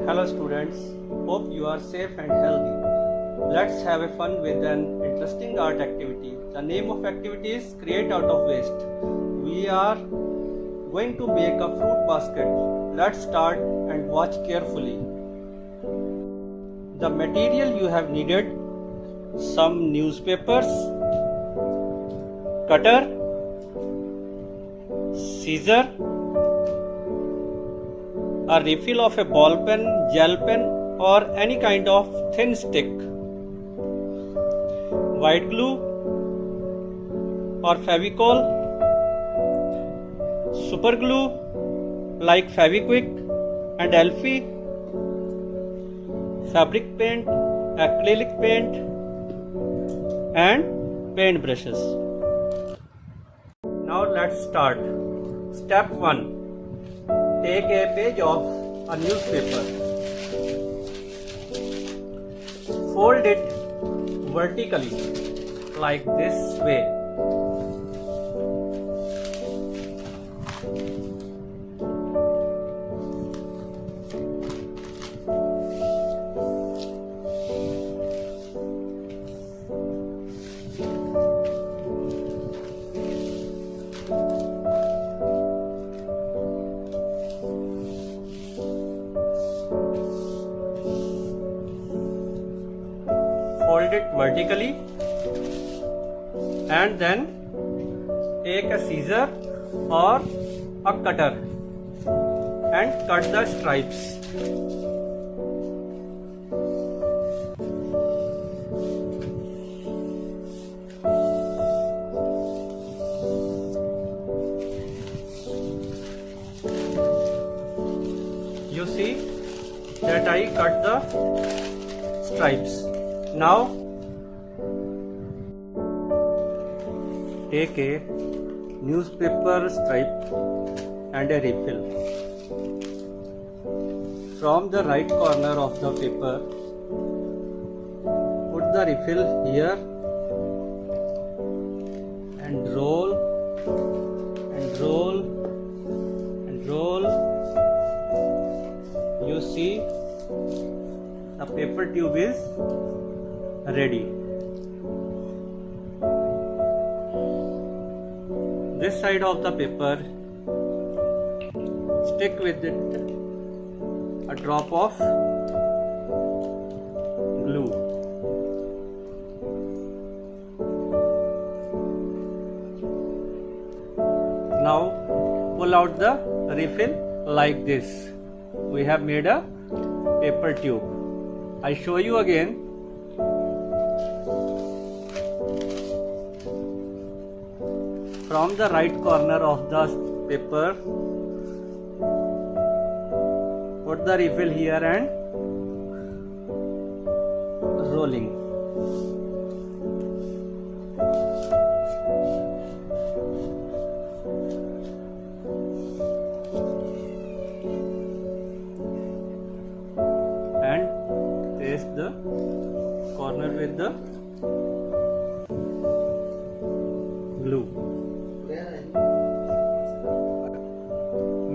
Hello students, hope you are safe and healthy. Let's have a fun with an interesting art activity. The name of activity is Create Out of Waste. We are going to make a fruit basket. Let's start and watch carefully. The material you have needed: some newspapers, cutter, scissor, a refill of a ball pen, gel pen or any kind of thin stick, white glue or Fevicol, super glue like Fevikwik and Elfie, fabric paint, acrylic paint and paint brushes. Now let's start. Step 1. Take a page of a newspaper. Fold it vertically like this way. Fold it vertically and then take a scissor or a cutter and cut the stripes. You see that I cut the stripes. Now take a newspaper stripe and a refill. From the right corner of the paper, put the refill here and roll and roll and roll. You see the paper tube is ready. This side of the paper, stick with it a drop of glue. Now pull out the refill like this. We have made a paper tube. I show you again. From the right corner of the paper, put the refill here and rolling. And paste the corner with the glue.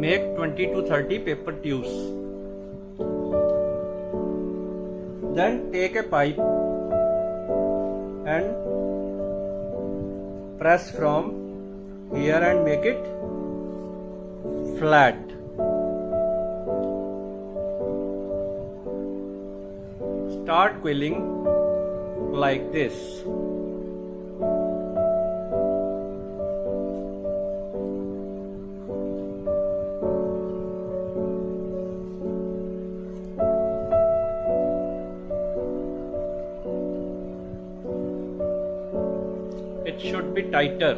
Make 20 to 30 paper tubes. Then take a pipe and press from here and make it flat. Start quilling like this. It should be tighter.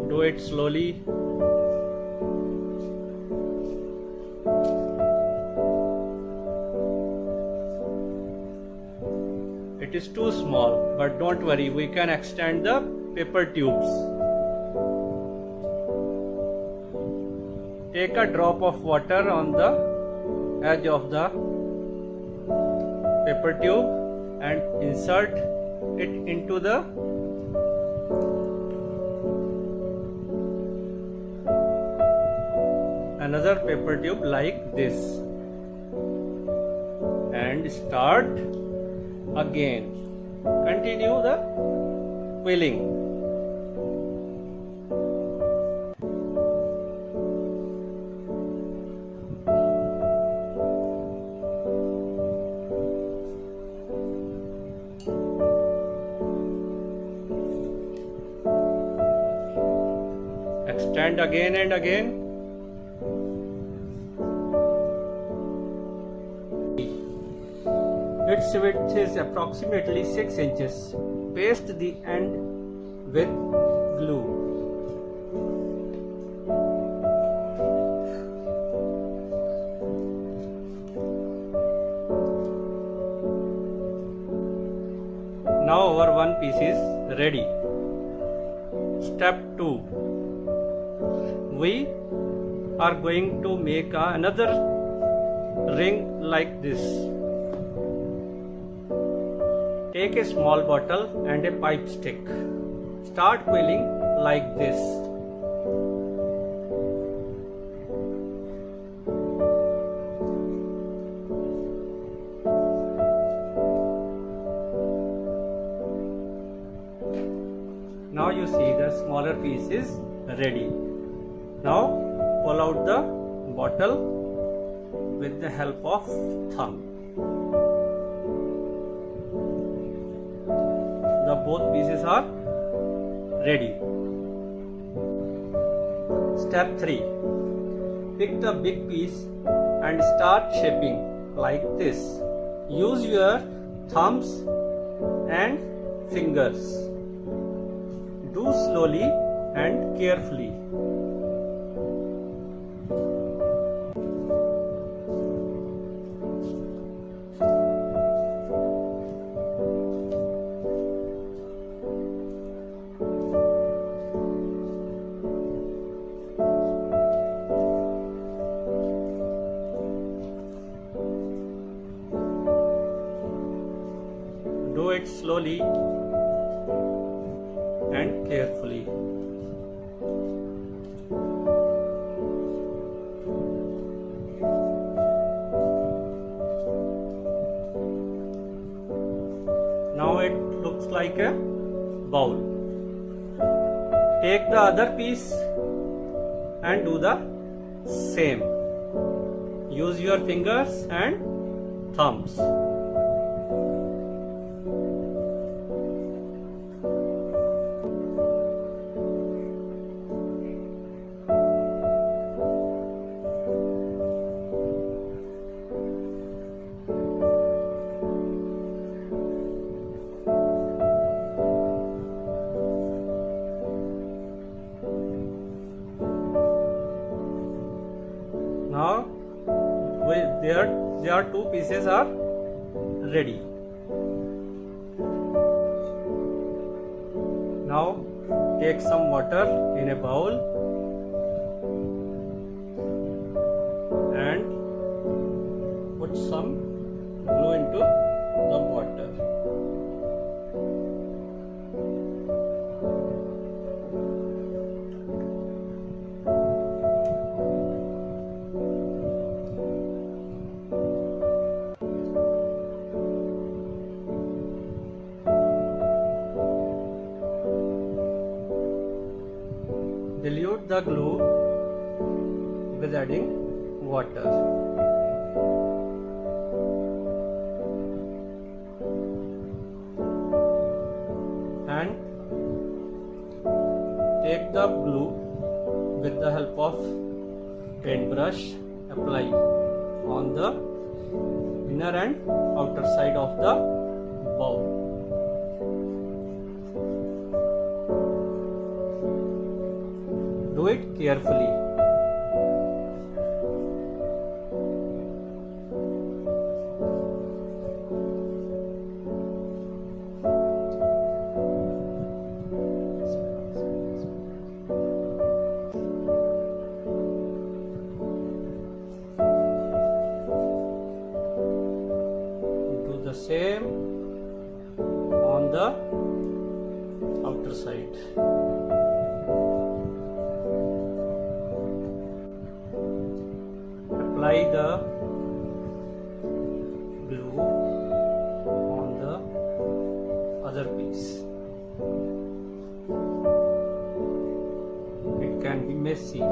Do it slowly. It is too small, but don't worry, we can extend the paper tubes. Take a drop of water on the edge of the paper tube and insert it into the another paper tube like this and start again. Continue the quilling. Extend again and again. Its width is approximately 6 inches. Paste the end with glue. Now our one piece is ready. Step 2. We are going to make another ring like this. Take a small bottle and a pipe stick. Start quilling like this. Now you see the smaller piece is ready. Now pull out the bottle with the help of thumb. The both pieces are ready. Step 3. Pick the big piece and start shaping like this. Use your thumbs and fingers. Do slowly and carefully. Do it slowly and carefully. Now it looks like a bowl. Take the other piece and do the same. Use your fingers and thumbs. Now there are two pieces are ready. Now take some water in a bowl and put some glue into the water. Dilute the glue with adding water. And take the glue with the help of paintbrush. Apply on the inner and outer side of the bowl. Do it carefully. Do the same on the outer side. Apply the glue on the other piece. It can be messy.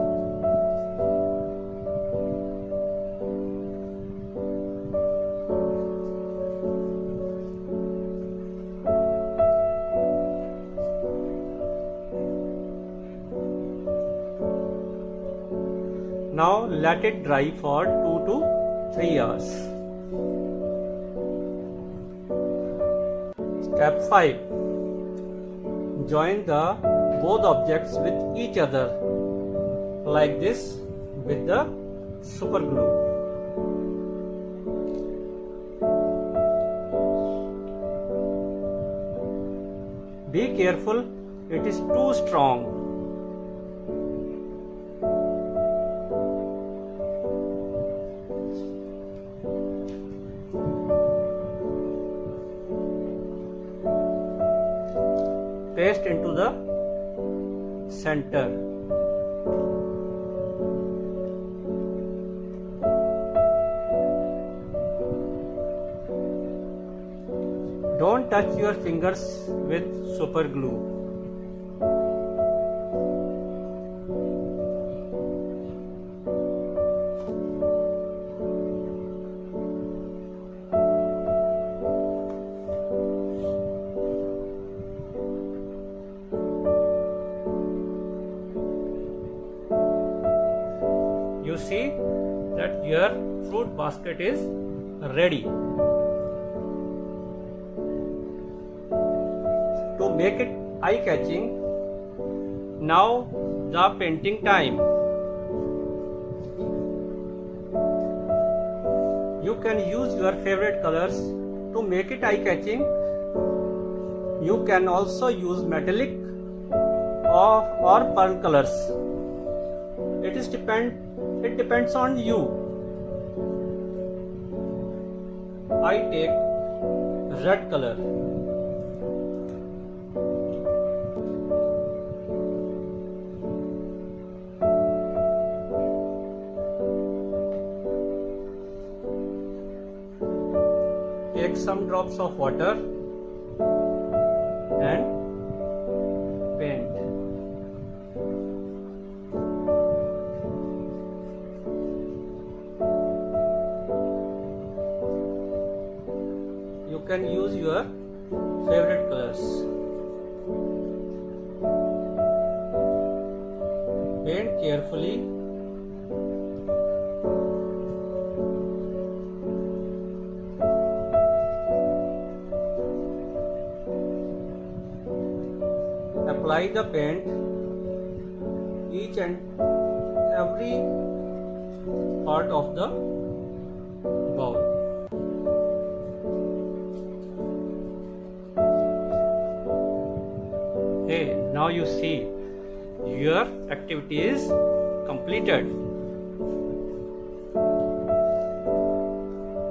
Now let it dry for 2 to 3 hours. Step 5. Join the both objects with each other like this with the super glue. Be careful, it is too strong. Paste into the center. Don't touch your fingers with super glue. You see that your fruit basket is ready. To make it eye-catching, now the painting time. You can use your favorite colors to make it eye-catching. You can also use metallic or pearl colors. It depends on you. I take red color. Take some drops of water and paint. You can use your favorite colors. Paint carefully. Apply the paint each and every part of the bowl. Hey, now you see your activity is completed.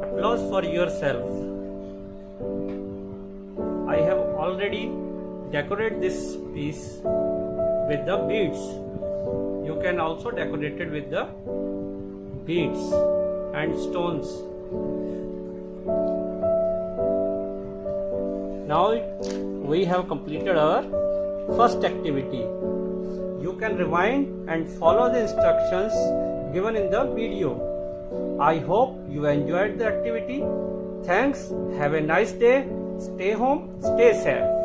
Applause for yourself. I have already decorate this piece with the beads. You can also decorate it with the beads and stones. Now we have completed our first activity. You can rewind and follow the instructions given in the video. I hope you enjoyed the activity. Thanks. Have a nice day. Stay home. Stay safe.